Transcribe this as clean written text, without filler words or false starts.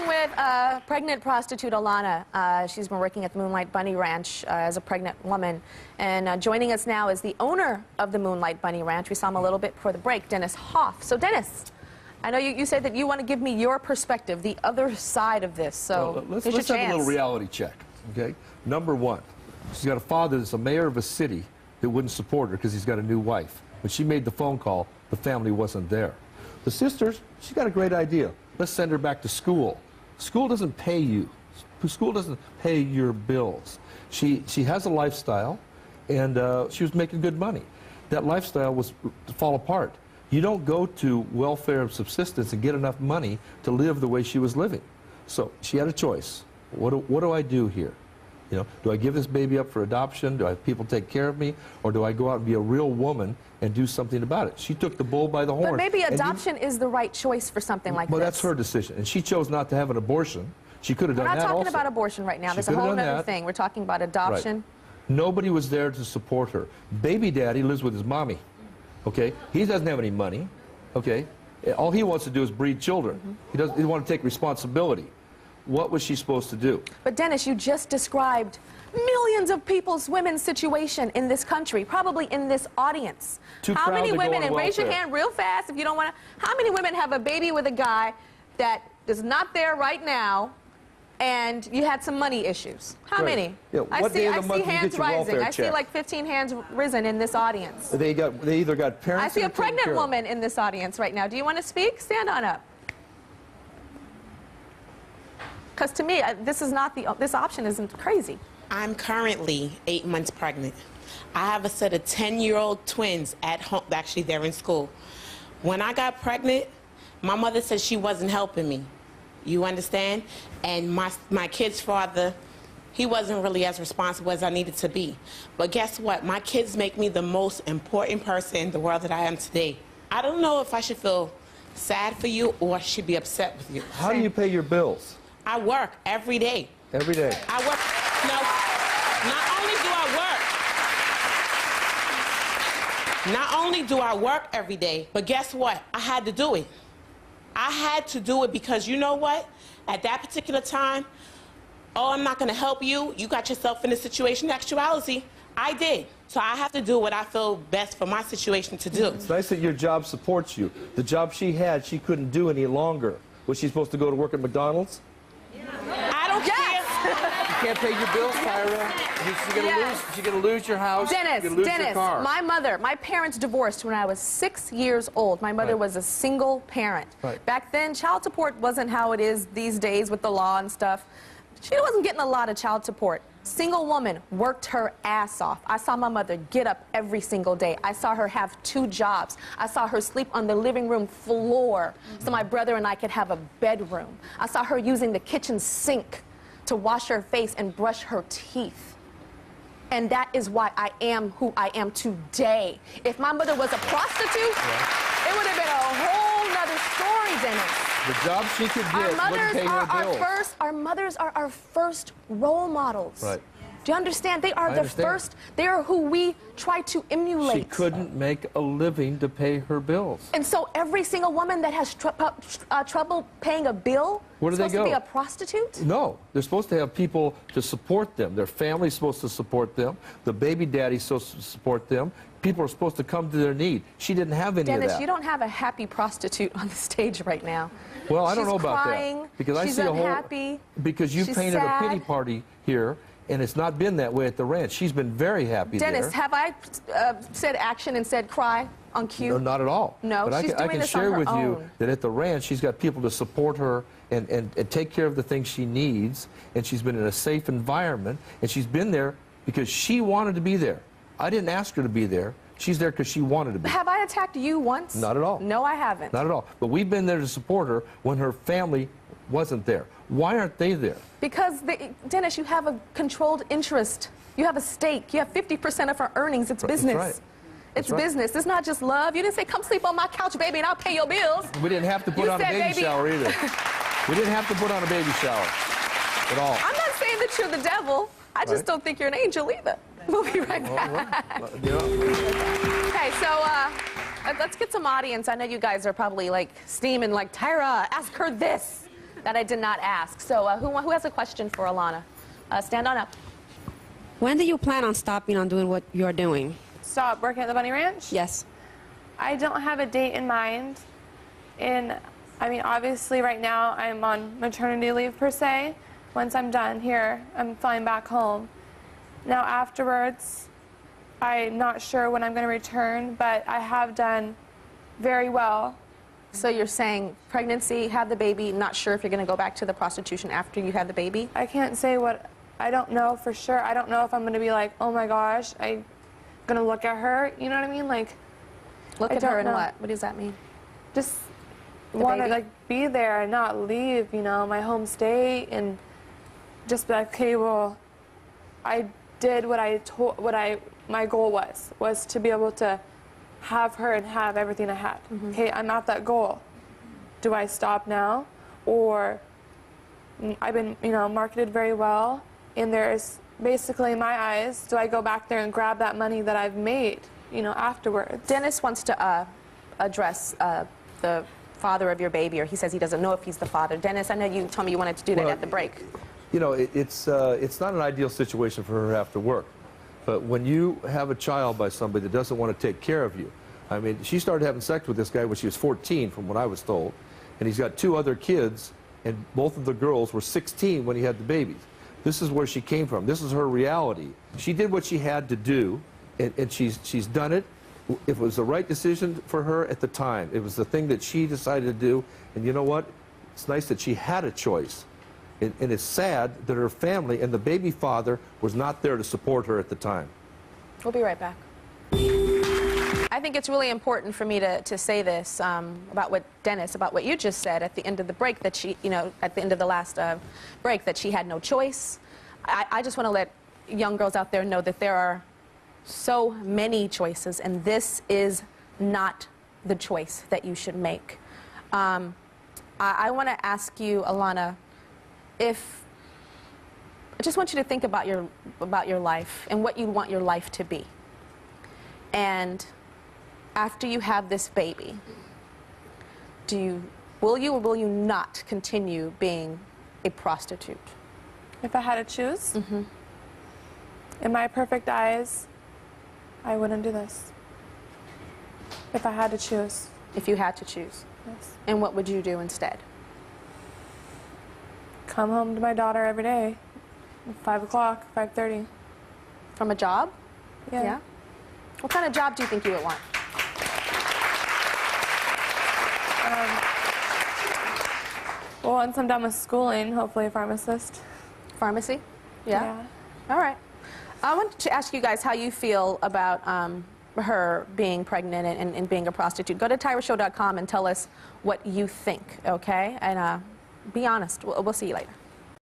speaking with pregnant prostitute Alana. She's been working at the Moonlight Bunny Ranch as a pregnant woman. And joining us now is the owner of the Moonlight Bunny Ranch. We saw him a little bit before the break, Dennis Hoff. So, Dennis, I know you said that you want to give me your perspective, the other side of this. So, let's have a little reality check, okay? Number one, she's got a father that's a mayor of a city that wouldn't support her because he's got a new wife. When she made the phone call, the family wasn't there. The sisters, she got a great idea. Let's send her back to school. School doesn't pay you. School doesn't pay your bills. She has a lifestyle, and she was making good money. That lifestyle was to fall apart. You don't go to welfare and subsistence and get enough money to live the way she was living. So she had a choice. What do I do here? You know, do I give this baby up for adoption? Do I have people take care of me? Or do I go out and be a real woman and do something about it? She took the bull by the horn. But maybe adoption is the right choice for something like this. Well, that's her decision. And she chose not to have an abortion. She could have done that also. We're not talking about abortion right now. There's a whole other thing. We're talking about adoption. Right. Nobody was there to support her. Baby daddy lives with his mommy. Okay? He doesn't have any money. Okay? All he wants to do is breed children. He doesn't want to take responsibility. What was she supposed to do? But Dennis, you just described millions of people's women's situation in this country, probably in this audience. How many women, and raise your hand real fast if you don't want to, how many women have a baby with a guy that is not there right now and you had some money issues? How many? Yeah, I see hands rising. I see like 15 hands risen in this audience. They either got parents. I see a pregnant woman in this audience right now. Do you want to speak? Stand on up. Because to me, this option isn't crazy. I'm currently 8 months pregnant. I have a set of 10-year-old twins at home. Actually, they're in school. When I got pregnant, my mother said she wasn't helping me. You understand? And my kid's father, he wasn't really as responsible as I needed to be. But guess what? My kids make me the most important person in the world that I am today. I don't know if I should feel sad for you or I should be upset with you. How do you pay your bills? I work every day. Every day? I work. No, not only do I work every day, but guess what? I had to do it. I had to do it because you know what? At that particular time, oh, I'm not going to help you. You got yourself in a situation. In actuality, I did. So I have to do what I feel best for my situation to do. It's nice that your job supports you. The job she had, she couldn't do any longer. Was she supposed to go to work at McDonald's? I don't care. You can't pay your bills, Tyra. You're going to lose your house. Dennis, your car. My parents divorced when I was 6 years old. My mother was a single parent. Back then, child support wasn't how it is these days with the law and stuff. She wasn't getting a lot of child support. Single woman, worked her ass off. I saw my mother get up every single day. I saw her have 2 jobs. I saw her sleep on the living room floor so my brother and I could have a bedroom. I saw her using the kitchen sink to wash her face and brush her teeth. And that is why I am who I am today. If my mother was a prostitute, it would have been a whole nother story, Dennis. The job she could get wouldn't pay her bills. Our mothers are our first role models. Right. Do you understand? They are the first. They are who we try to emulate. She couldn't make a living to pay her bills. And so every single woman that has trouble paying a bill is supposed to be a prostitute? No. They're supposed to have people to support them. Their family's supposed to support them. The baby daddy's supposed to support them. People are supposed to come to their need. She didn't have any of that. Dennis, you don't have a happy prostitute on the stage right now. Well, I don't know about crying, that. Because she's I see unhappy, because you painted a pity party here, and it's not been that way at the ranch. She's been very happy Dennis, there. have I said action and said cry on cue? No, not at all. No, but she's I can share with you that at the ranch, she's got people to support her and take care of the things she needs, and she's been in a safe environment, and she's been there because she wanted to be there. I didn't ask her to be there. She's there because she wanted to be. Have I attacked you once? Not at all. No, I haven't. Not at all. But we've been there to support her when her family wasn't there. Why aren't they there? Because, Dennis, you have a controlled interest. You have a stake. You have 50% of our earnings. It's business. That's right. It's business. It's not just love. You didn't say, come sleep on my couch, baby, and I'll pay your bills. We didn't have to put on a baby shower either. We didn't have to put on a baby shower at all. I'm not saying that you're the devil. I just don't think you're an angel either. We'll be right back. Okay, so let's get some audience. I know you guys are probably like steaming, like, Tyra, ask her this. that I did not ask. So who has a question for Alana? Stand on up. When do you plan on stopping on doing what you're doing? Stop working at the Bunny Ranch? Yes. I don't have a date in mind. I mean, obviously right now I'm on maternity leave per se. Once I'm done here, I'm flying back home. Now afterwards, I'm not sure when I'm going to return, but I have done very well. So you're saying pregnancy, have the baby, not sure if you're going to go back to the prostitution after you have the baby? I can't say what, I don't know for sure. I don't know if I'm going to be like, oh my gosh, I'm going to look at her, you know what I mean? Like, Look I at her don't and know. what? What does that mean? Just want to baby? like be there and not leave, you know, my home state, and just be like, okay, well, I did what my goal was to be able to have her and have everything I had. Okay, I'm at that goal. Do I stop now, or I've been, you know, marketed very well, and there's basically in my eyes, do I go back there and grab that money that I've made, you know, afterwards? Dennis wants to address the father of your baby, or he says he doesn't know if he's the father. Dennis, I know you told me you wanted to do that at the break. You know, it's not an ideal situation for her to have to work. But when you have a child by somebody that doesn't want to take care of you, I mean, she started having sex with this guy when she was 14, from what I was told, and he's got 2 other kids, and both of the girls were 16 when he had the babies. This is where she came from. This is her reality. She did what she had to do, and she's done it. It was the right decision for her at the time. It was the thing that she decided to do, and you know what? It's nice that she had a choice. And it's sad that her family and the baby father was not there to support her at the time. We'll be right back. I think it's really important for me to say this about what Dennis, about what you just said at the end of the break, that she, you know, at the end of the last break, that she had no choice. I just want to let young girls out there know that there are so many choices, and this is not the choice that you should make. I want to ask you, Alana, I just want you to think about your life and what you want your life to be. And after you have this baby, will you or will you not continue being a prostitute? If I had to choose, in my perfect eyes, I wouldn't do this. If I had to choose. If you had to choose. Yes. And what would you do instead? Come home to my daughter every day, 5 o'clock, 5:30. From a job? Yeah. What kind of job do you think you would want? Well, once I'm done with schooling, hopefully a pharmacist. Pharmacy? Yeah. All right. I want to ask you guys how you feel about her being pregnant and being a prostitute. Go to tyrashow.com and tell us what you think, okay? And be honest. We'll see you later.